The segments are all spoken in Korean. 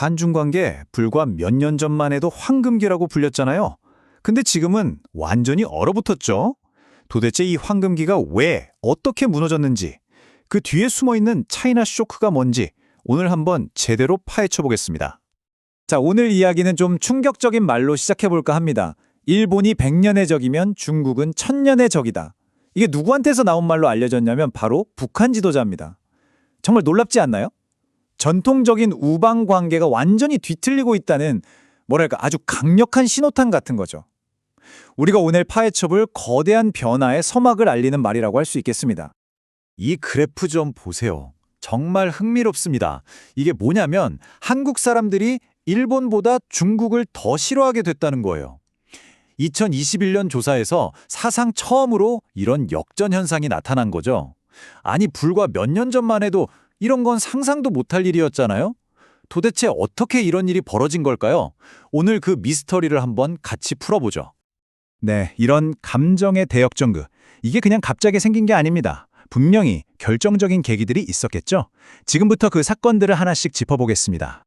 한중 관계 불과 몇 년 전만 해도 황금기라고 불렸잖아요. 근데 지금은 완전히 얼어붙었죠. 도대체 이 황금기가 왜, 어떻게 무너졌는지, 그 뒤에 숨어있는 차이나 쇼크가 뭔지 오늘 한번 제대로 파헤쳐 보겠습니다. 자, 오늘 이야기는 좀 충격적인 말로 시작해볼까 합니다. 일본이 100년의 적이면 중국은 1000년의 적이다. 이게 누구한테서 나온 말로 알려졌냐면 바로 북한 지도자입니다. 정말 놀랍지 않나요? 전통적인 우방 관계가 완전히 뒤틀리고 있다는 뭐랄까 아주 강력한 신호탄 같은 거죠. 우리가 오늘 파헤쳐볼 거대한 변화의 서막을 알리는 말이라고 할 수 있겠습니다. 이 그래프 좀 보세요. 정말 흥미롭습니다. 이게 뭐냐면 한국 사람들이 일본보다 중국을 더 싫어하게 됐다는 거예요. 2021년 조사에서 사상 처음으로 이런 역전 현상이 나타난 거죠. 아니, 불과 몇 년 전만 해도 이런 건 상상도 못할 일이었잖아요. 도대체 어떻게 이런 일이 벌어진 걸까요? 오늘 그 미스터리를 한번 같이 풀어보죠. 네, 이런 감정의 대역전극. 이게 그냥 갑자기 생긴 게 아닙니다. 분명히 결정적인 계기들이 있었겠죠? 지금부터 그 사건들을 하나씩 짚어보겠습니다.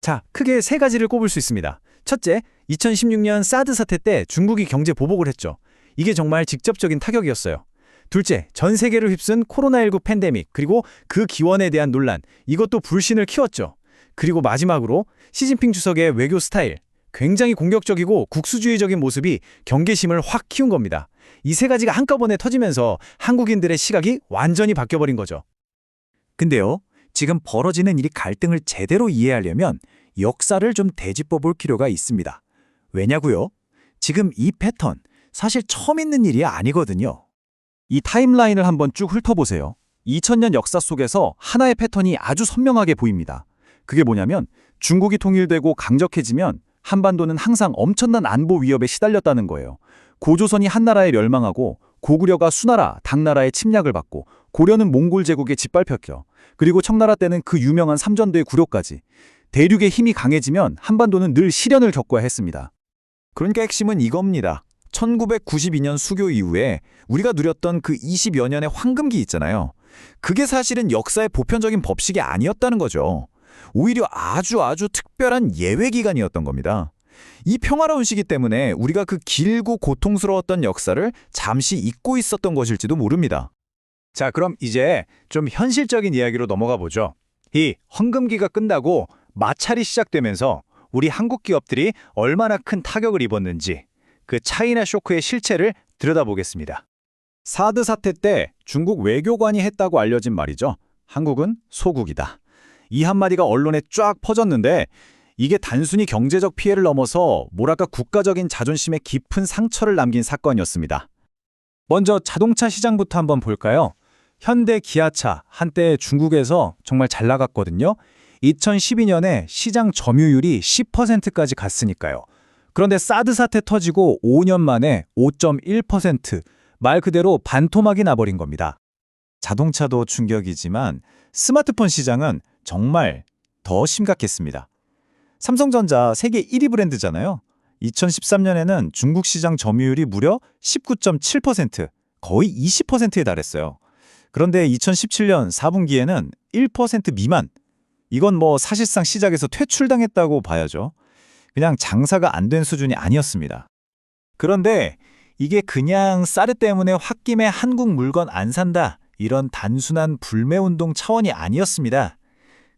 자, 크게 세 가지를 꼽을 수 있습니다. 첫째, 2016년 사드 사태 때 중국이 경제 보복을 했죠. 이게 정말 직접적인 타격이었어요. 둘째, 전 세계를 휩쓴 코로나19 팬데믹, 그리고 그 기원에 대한 논란, 이것도 불신을 키웠죠. 그리고 마지막으로 시진핑 주석의 외교 스타일, 굉장히 공격적이고 국수주의적인 모습이 경계심을 확 키운 겁니다. 이 세 가지가 한꺼번에 터지면서 한국인들의 시각이 완전히 바뀌어버린 거죠. 근데요, 지금 벌어지는 이 갈등을 제대로 이해하려면 역사를 좀 되짚어 볼 필요가 있습니다. 왜냐고요? 지금 이 패턴, 사실 처음 있는 일이 아니거든요. 이 타임라인을 한번 쭉 훑어보세요. 2000년 역사 속에서 하나의 패턴이 아주 선명하게 보입니다. 그게 뭐냐면 중국이 통일되고 강적해지면 한반도는 항상 엄청난 안보 위협에 시달렸다는 거예요. 고조선이 한나라에 멸망하고 고구려가 수나라, 당나라의 침략을 받고 고려는 몽골 제국에 짓밟혔죠. 그리고 청나라 때는 그 유명한 삼전도의 구려까지. 대륙의 힘이 강해지면 한반도는 늘 시련을 겪어야 했습니다. 그러니까 핵심은 이겁니다. 1992년 수교 이후에 우리가 누렸던 그 20여 년의 황금기 있잖아요. 그게 사실은 역사의 보편적인 법칙이 아니었다는 거죠. 오히려 아주 특별한 예외 기간이었던 겁니다. 이 평화로운 시기 때문에 우리가 그 길고 고통스러웠던 역사를 잠시 잊고 있었던 것일지도 모릅니다. 자, 그럼 이제 좀 현실적인 이야기로 넘어가 보죠. 이 황금기가 끝나고 마찰이 시작되면서 우리 한국 기업들이 얼마나 큰 타격을 입었는지 그 차이나 쇼크의 실체를 들여다보겠습니다. 사드 사태 때 중국 외교관이 했다고 알려진 말이죠. 한국은 소국이다. 이 한마디가 언론에 쫙 퍼졌는데 이게 단순히 경제적 피해를 넘어서 뭐랄까 국가적인 자존심에 깊은 상처를 남긴 사건이었습니다. 먼저 자동차 시장부터 한번 볼까요? 현대 기아차 한때 중국에서 정말 잘 나갔거든요. 2012년에 시장 점유율이 10%까지 갔으니까요. 그런데 사드 사태 터지고 5년 만에 5.1%, 말 그대로 반토막이 나버린 겁니다. 자동차도 충격이지만 스마트폰 시장은 정말 더 심각했습니다. 삼성전자 세계 1위 브랜드잖아요. 2013년에는 중국 시장 점유율이 무려 19.7%, 거의 20%에 달했어요. 그런데 2017년 4분기에는 1% 미만, 이건 사실상 시장에서 퇴출당했다고 봐야죠. 그냥 장사가 안 된 수준이 아니었습니다. 그런데 이게 그냥 사드 때문에 홧김에 한국 물건 안 산다, 이런 단순한 불매운동 차원이 아니었습니다.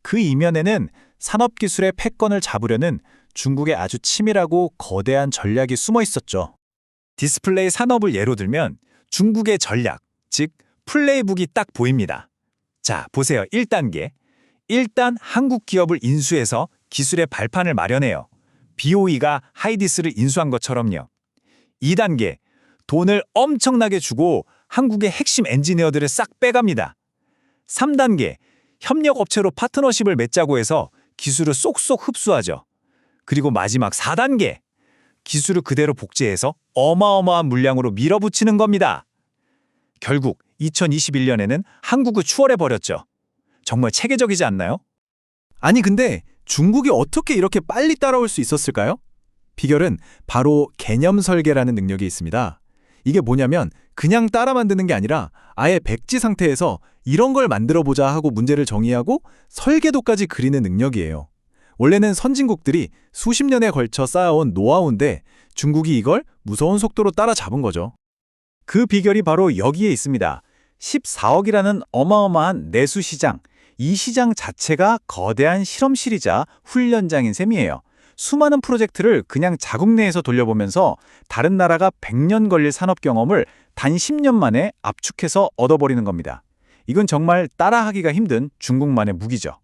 그 이면에는 산업기술의 패권을 잡으려는 중국의 아주 치밀하고 거대한 전략이 숨어 있었죠. 디스플레이 산업을 예로 들면 중국의 전략, 즉 플레이북이 딱 보입니다. 자, 보세요. 1단계. 일단 한국 기업을 인수해서 기술의 발판을 마련해요. BOE가 하이디스를 인수한 것처럼요. 2단계. 돈을 엄청나게 주고 한국의 핵심 엔지니어들을 싹 빼갑니다. 3단계. 협력업체로 파트너십을 맺자고 해서 기술을 쏙쏙 흡수하죠. 그리고 마지막 4단계. 기술을 그대로 복제해서 어마어마한 물량으로 밀어붙이는 겁니다. 결국 2021년에는 한국을 추월해버렸죠. 정말 체계적이지 않나요? 아니, 근데 중국이 어떻게 이렇게 빨리 따라올 수 있었을까요? 비결은 바로 개념 설계라는 능력이 있습니다. 이게 뭐냐면 그냥 따라 만드는 게 아니라 아예 백지 상태에서 이런 걸 만들어보자 하고 문제를 정의하고 설계도까지 그리는 능력이에요. 원래는 선진국들이 수십 년에 걸쳐 쌓아온 노하우인데 중국이 이걸 무서운 속도로 따라잡은 거죠. 그 비결이 바로 여기에 있습니다. 14억이라는 어마어마한 내수 시장. 이 시장 자체가 거대한 실험실이자 훈련장인 셈이에요. 수많은 프로젝트를 그냥 자국 내에서 돌려보면서 다른 나라가 100년 걸릴 산업 경험을 단 10년 만에 압축해서 얻어버리는 겁니다. 이건 정말 따라하기가 힘든 중국만의 무기죠.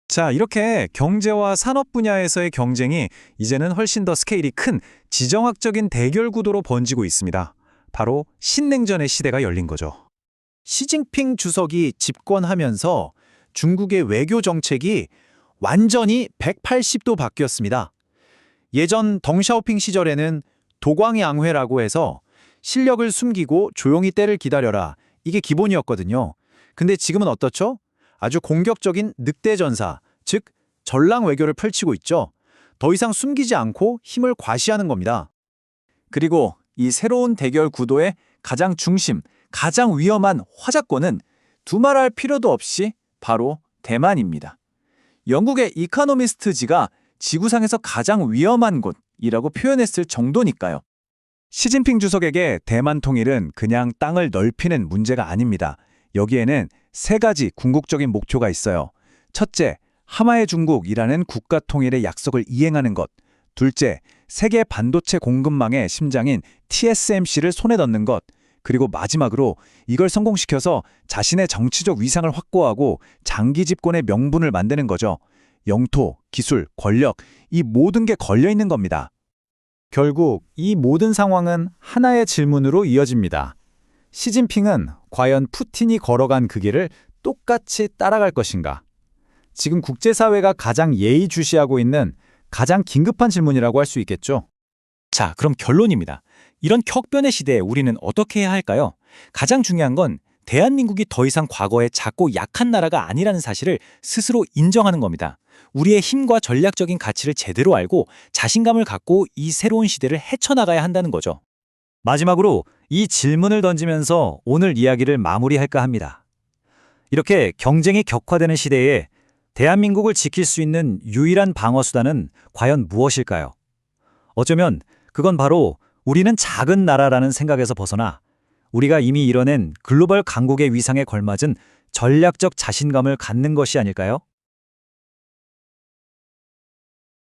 자, 이렇게 경제와 산업 분야에서의 경쟁이 이제는 훨씬 더 스케일이 큰 지정학적인 대결 구도로 번지고 있습니다. 바로 신냉전의 시대가 열린 거죠. 시진핑 주석이 집권하면서 중국의 외교 정책이 완전히 180도 바뀌었습니다. 예전 덩샤오핑 시절에는 도광양회라고 해서 실력을 숨기고 조용히 때를 기다려라. 이게 기본이었거든요. 근데 지금은 어떻죠? 아주 공격적인 늑대 전사, 즉 전랑 외교를 펼치고 있죠. 더 이상 숨기지 않고 힘을 과시하는 겁니다. 그리고 이 새로운 대결 구도의 가장 중심, 가장 위험한 화작권은 두말할 필요도 없이 바로 대만입니다. 영국의 이코노미스트지가 지구상에서 가장 위험한 곳이라고 표현했을 정도니까요. 시진핑 주석에게 대만 통일은 그냥 땅을 넓히는 문제가 아닙니다. 여기에는 세 가지 궁극적인 목표가 있어요. 첫째, 하마의 중국이라는 국가 통일의 약속을 이행하는 것. 둘째, 세계 반도체 공급망의 심장인 TSMC를 손에 넣는 것. 그리고 마지막으로 이걸 성공시켜서 자신의 정치적 위상을 확고하고 장기 집권의 명분을 만드는 거죠. 영토, 기술, 권력, 이 모든 게 걸려 있는 겁니다. 결국 이 모든 상황은 하나의 질문으로 이어집니다. 시진핑은 과연 푸틴이 걸어간 그 길을 똑같이 따라갈 것인가? 지금 국제사회가 가장 예의주시하고 있는 가장 긴급한 질문이라고 할 수 있겠죠. 자, 그럼 결론입니다. 이런 격변의 시대에 우리는 어떻게 해야 할까요? 가장 중요한 건 대한민국이 더 이상 과거에 작고 약한 나라가 아니라는 사실을 스스로 인정하는 겁니다. 우리의 힘과 전략적인 가치를 제대로 알고 자신감을 갖고 이 새로운 시대를 헤쳐나가야 한다는 거죠. 마지막으로 이 질문을 던지면서 오늘 이야기를 마무리할까 합니다. 이렇게 경쟁이 격화되는 시대에 대한민국을 지킬 수 있는 유일한 방어수단은 과연 무엇일까요? 어쩌면 그건 바로 우리는 작은 나라라는 생각에서 벗어나 우리가 이미 이뤄낸 글로벌 강국의 위상에 걸맞은 전략적 자신감을 갖는 것이 아닐까요?